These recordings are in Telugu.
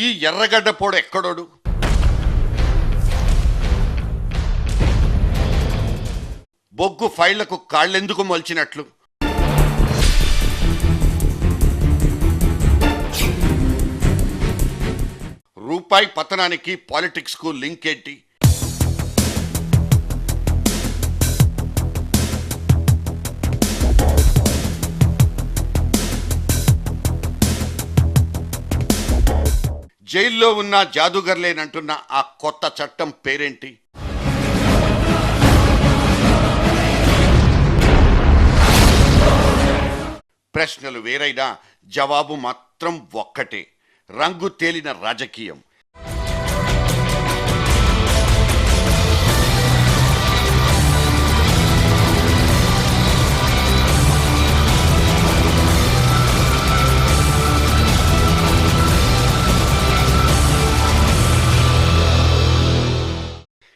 ఈ ఎర్రగడ్డ పోడు ఎక్కడోడు? బొగ్గు ఫైళ్లకు కాళ్ళెందుకు మొలిచినట్లు? రూపాయి పతనానికి పాలిటిక్స్ కు లింక్ ఏంటి? జైల్లో ఉన్న జాదూగర్లేనంటున్న ఆ కొత్త చట్టం పేరేంటి? ప్రశ్నలు వేరైనా జవాబు మాత్రం ఒక్కటే: రంగు తేలిన రాజకీయం.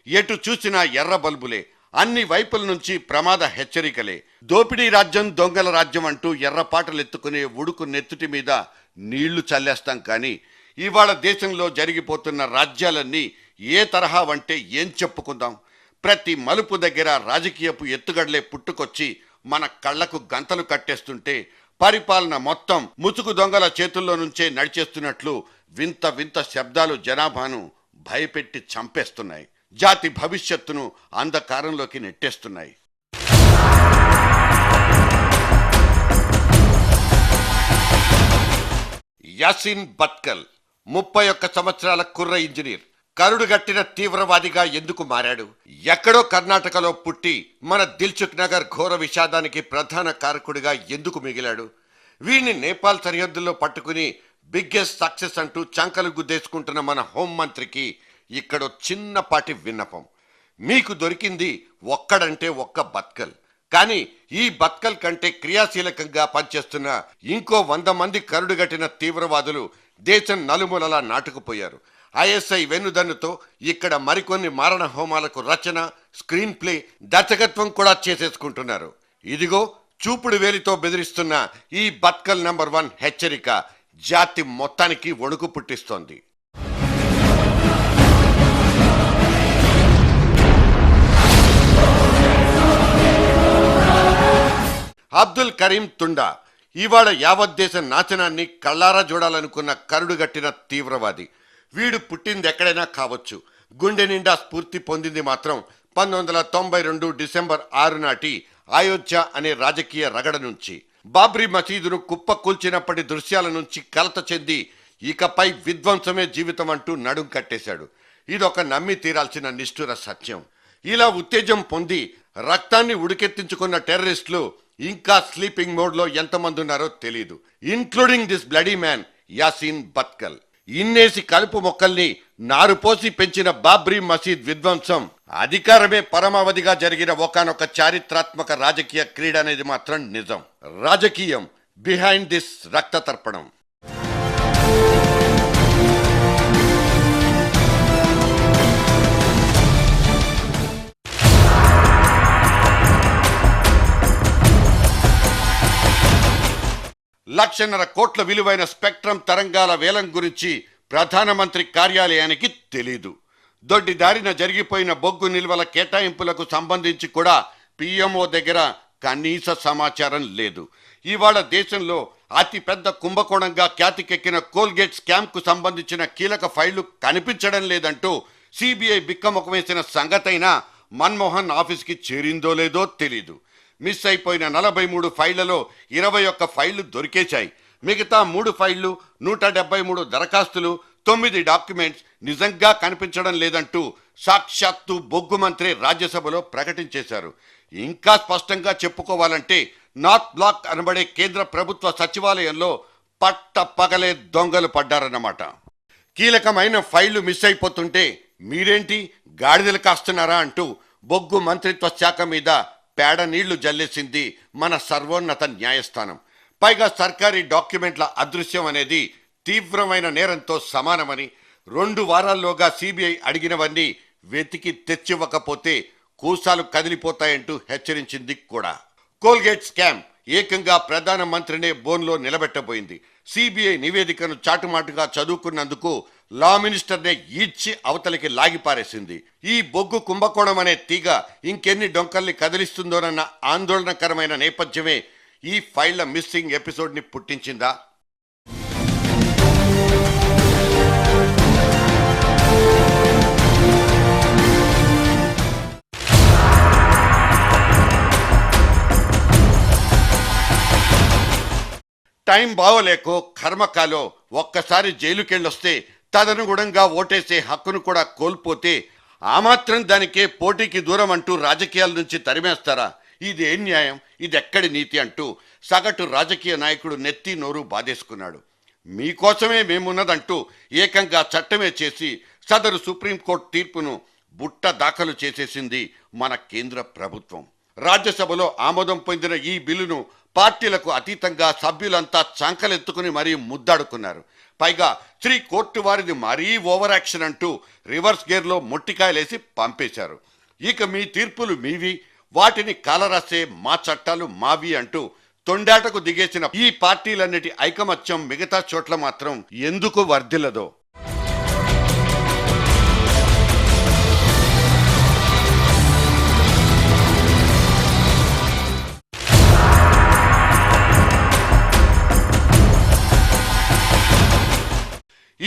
ఎటు చూసినా ఎర్ర బల్బులే, అన్ని వైపుల నుంచి ప్రమాద హెచ్చరికలే. దోపిడీ రాజ్యం, దొంగల రాజ్యం అంటూ ఎర్రపాటలెత్తుకునే ఉడుకు నెత్తుటి మీద నీళ్లు చల్లేస్తాం. కానీ ఇవాళ దేశంలో జరిగిపోతున్న రాజ్యాలన్నీ ఏ తరహా అంటే ఏం చెప్పుకుందాం? ప్రతి మలుపు దగ్గర రాజకీయపు ఎత్తుగడలే పుట్టుకొచ్చి మన కళ్లకు గంతలు కట్టేస్తుంటే, పరిపాలన మొత్తం ముసుగు దొంగల చేతుల్లో నుంచే నడిచేస్తున్నట్లు వింత వింత శబ్దాలు జనాభాను భయపెట్టి చంపేస్తున్నాయి. జాతి భవిష్యత్తును అంధకారంలోకి నెట్టేస్తున్నాయి. యాసిన్ భట్కల్ 31 సంవత్సరాల కుర్ర ఇంజనీర్ కరుడుగట్టిన తీవ్రవాదిగా ఎందుకు మారాడు? ఎక్కడో కర్ణాటకలో పుట్టి మన దిల్సుఖ్ నగర్ ఘోర విషాదానికి ప్రధాన కారకుడిగా ఎందుకు మిగిలాడు? వీడిని నేపాల్ సరిహద్దుల్లో పట్టుకుని బిగ్గెస్ట్ సక్సెస్ అంటూ చంకలు గుద్దేసుకుంటున్న మన హోంమంత్రికి ఇక్కడ చిన్నపాటి విన్నపం. మీకు దొరికింది ఒక్కడంటే ఒక్క భట్కల్. కానీ ఈ భట్కల్ కంటే క్రియాశీలకంగా పనిచేస్తున్న ఇంకో 100 మంది కరుడుగట్టిన తీవ్రవాదులు దేశం నలుమూలలా నాటుకుపోయారు. ఐఎస్ఐ వెన్నుదన్నుతో ఇక్కడ మరికొన్ని మారణ హోమాలకు రచన, స్క్రీన్ ప్లే, దర్శకత్వం కూడా చేసేసుకుంటున్నారు. ఇదిగో చూపుడు వేలితో బెదిరిస్తున్న ఈ భట్కల్ నంబర్ 1 హెచ్చరిక జాతి మొత్తానికి వణుకు పుట్టిస్తోంది. అబ్దుల్ కరీం తుండా ఇవాళ యావత్ దేశ నాశనాన్ని కళ్ళారా చూడాలనుకున్న కరుడుగట్టిన తీవ్రవాది. వీడు పుట్టింది ఎక్కడైనా కావచ్చు, గుండె నిండా స్ఫూర్తి పొందింది మాత్రం 1992 డిసెంబర్ 6 నాటి అయోధ్య అనే రాజకీయ రగడ నుంచి. బాబ్రీ మసీదును కుప్ప కూల్చినప్పటి దృశ్యాల నుంచి కలత చెంది ఇకపై విధ్వంసమే జీవితం అంటూ నడుం కట్టేశాడు. ఇదొక నమ్మి తీరాల్సిన నిష్ఠుర సత్యం. ఇలా ఉత్తేజం పొంది రక్తాన్ని ఉడికెత్తించుకున్న టెర్రరిస్టులు ఇంకా స్లీపింగ్ మోడ్ లో ఎంతమంది ఉన్నారో తెలీదు, including this bloody man Yasin Bhatkal. ఇన్నేసి కలుపు మొక్కల్ని నారుపోసి పెంచిన బాబ్రీ మసీద్ విధ్వంసం అధికారమే పరమావధిగా జరిగిన ఒకానొక చారిత్రాత్మక రాజకీయ క్రీడ అనేది మాత్రం నిజం. రాజకీయం బిహైండ్ దిస్ రక్త తర్పణం. లక్షన్నర కోట్ల విలువైన స్పెక్ట్రమ్ తరంగాల వేలం గురించి ప్రధానమంత్రి కార్యాలయానికి తెలీదు. దొడ్డి దారిన జరిగిపోయిన బొగ్గు నిల్వల కేటాయింపులకు సంబంధించి కూడా పిఎంఓ దగ్గర కనీస సమాచారం లేదు. ఇవాళ దేశంలో అతిపెద్ద కుంభకోణంగా ఖ్యాతికెక్కిన కోల్గేట్ స్కామ్ కు సంబంధించిన కీలక ఫైళ్లు కనిపించడం లేదంటూ సిబిఐ బిక్కముఖం వేసిన సంగతైనా మన్మోహన్ ఆఫీస్కి చేరిందో లేదో తెలీదు. మిస్ అయిపోయిన 43 ఫైళ్లలో 21 ఫైళ్లు దొరికేశాయి. మిగతా 3 ఫైళ్లు, 173 దరఖాస్తులు, 9 డాక్యుమెంట్స్ నిజంగా కనిపించడం లేదంటూ సాక్షాత్తు బొగ్గు మంత్రి రాజ్యసభలో ప్రకటించేశారు. ఇంకా స్పష్టంగా చెప్పుకోవాలంటే నార్త్ బ్లాక్ అనబడే కేంద్ర ప్రభుత్వ సచివాలయంలో పట్ట పగలే దొంగలు పడ్డారన్నమాట. కీలకమైన ఫైళ్లు మిస్ అయిపోతుంటే మీరేంటి గాడిదలు కాస్తున్నారా అంటూ బొగ్గు మంత్రిత్వ శాఖ మీద పేడ నీళ్లు జల్లేసింది మన సర్వోన్నత న్యాయస్థానం. పైగా సర్కారీ డాక్యుమెంట్ల అదృశ్యం అనేది తీవ్రమైన నేరంతో సమానమని, 2 వారాల్లోగా సిబిఐ అడిగినవన్నీ వెతికి తెచ్చివ్వకపోతే కూసాలు కదిలిపోతాయంటూ హెచ్చరించింది కూడా. కోల్గేట్ స్కామ్ ఏకంగా ప్రధానమంత్రినే బోన్లో నిలబెట్టబోయింది. సిబిఐ నివేదికను చాటుమాటుగా చదువుకున్నందుకు లా మినిస్టర్నే ఈడ్చి అవతలికి లాగిపారేసింది. ఈ బొగ్గు కుంభకోణం అనే తీగ ఇంకెన్ని డొంకల్ని కదిలిస్తుందోనన్న ఆందోళనకరమైన నేపథ్యమే ఈ ఫైళ్ల మిస్సింగ్ ఎపిసోడ్ని పుట్టించిందా? టైం బాగోలేకో కర్మకాలో ఒక్కసారి జైలుకెళ్ళొస్తే తదనుగుణంగా ఓటేసే హక్కును కూడా కోల్పోతే ఆ మాత్రం దానికే పోటీకి దూరం అంటూ రాజకీయాల నుంచి తరిమేస్తారా? ఇది ఏం న్యాయం, ఇది ఎక్కడి నీతి అంటూ సగటు రాజకీయ నాయకుడు నెత్తి నోరు బాధేసుకున్నాడు. మీకోసమే మేమున్నదంటూ ఏకంగా చట్టమే చేసి సదరు సుప్రీంకోర్టు తీర్పును బుట్ట దాఖలు చేసేసింది మన కేంద్ర ప్రభుత్వం. రాజ్యసభలో ఆమోదం పొందిన ఈ బిల్లును పార్టీలకు అతీతంగా సభ్యులంతా చంకలెత్తుకుని మరీ ముద్దాడుకున్నారు. పైగా శ్రీ కోర్టు వారిది మరీ ఓవర్ యాక్షన్ అంటూ రివర్స్ గేర్లో మొట్టికాయలేసి పంపేశారు. ఇక మీ తీర్పులు మీవి, వాటిని కాలరాసే మా చట్టాలు మావి అంటూ తొండాటకు దిగేసిన ఈ పార్టీలన్నిటి ఐకమత్యం మిగతా చోట్ల మాత్రం ఎందుకు వర్ధిల్లదో.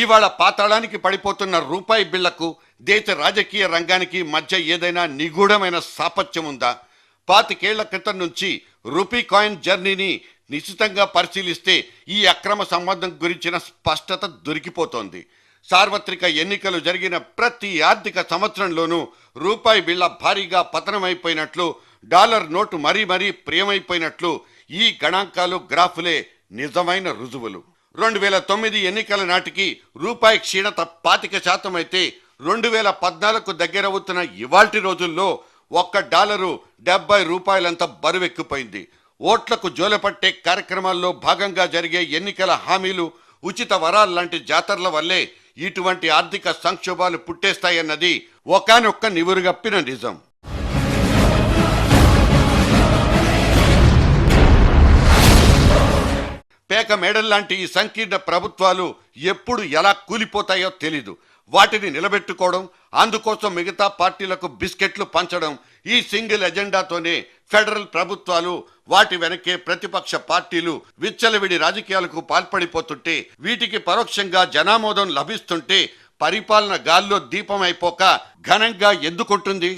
ఇవాళ పాతాళానికి పడిపోతున్న రూపాయి బిళ్లకు దేశ రాజకీయ రంగానికి మధ్య ఏదైనా నిగూఢమైన సాపత్యం ఉందా? 25 ఏళ్ల క్రితం నుంచి రూపీ కాయిన్ జర్నీని నిశితంగా పరిశీలిస్తే ఈ అక్రమ సంబంధం గురించిన స్పష్టత దొరికిపోతోంది. సార్వత్రిక ఎన్నికలు జరిగిన ప్రతి ఆర్థిక సంవత్సరంలోనూ రూపాయి బిళ్ల భారీగా పతనమైపోయినట్లు, డాలర్ నోటు మరీ ప్రియమైపోయినట్లు ఈ గణాంకాలు, గ్రాఫులే నిజమైన రుజువులు. 2009 ఎన్నికల నాటికి రూపాయి క్షీణత 25% అయితే 2014కు దగ్గరవుతున్న ఇవాల్టి రోజుల్లో $1 70 రూపాయలంత బరువెక్కిపోయింది. ఓట్లకు జోలెపట్టే కార్యక్రమాల్లో భాగంగా జరిగే ఎన్నికల హామీలు, ఉచిత వరాల్లాంటి జాతరల వల్లే ఇటువంటి ఆర్థిక సంక్షోభాలు పుట్టేస్తాయన్నది ఒకానొక్క నివురుగప్పిన నిజం. పేక మేడల్లాంటి ఈ సంకీర్ణ ప్రభుత్వాలు ఎప్పుడు ఎలా కూలిపోతాయో తెలీదు. వాటిని నిలబెట్టుకోవడం, అందుకోసం మిగతా పార్టీలకు బిస్కెట్లు పంచడం, ఈ సింగిల్ ఎజెండాతోనే ఫెడరల్ ప్రభుత్వాలు, వాటి వెనకే ప్రతిపక్ష పార్టీలు విచ్చలవిడి రాజకీయాలకు పాల్పడిపోతుంటే, వీటికి పరోక్షంగా జనామోదం లభిస్తుంటే పరిపాలన గాల్లో దీపం అయిపోక ఘనంగా ఎందుకుంటుంది?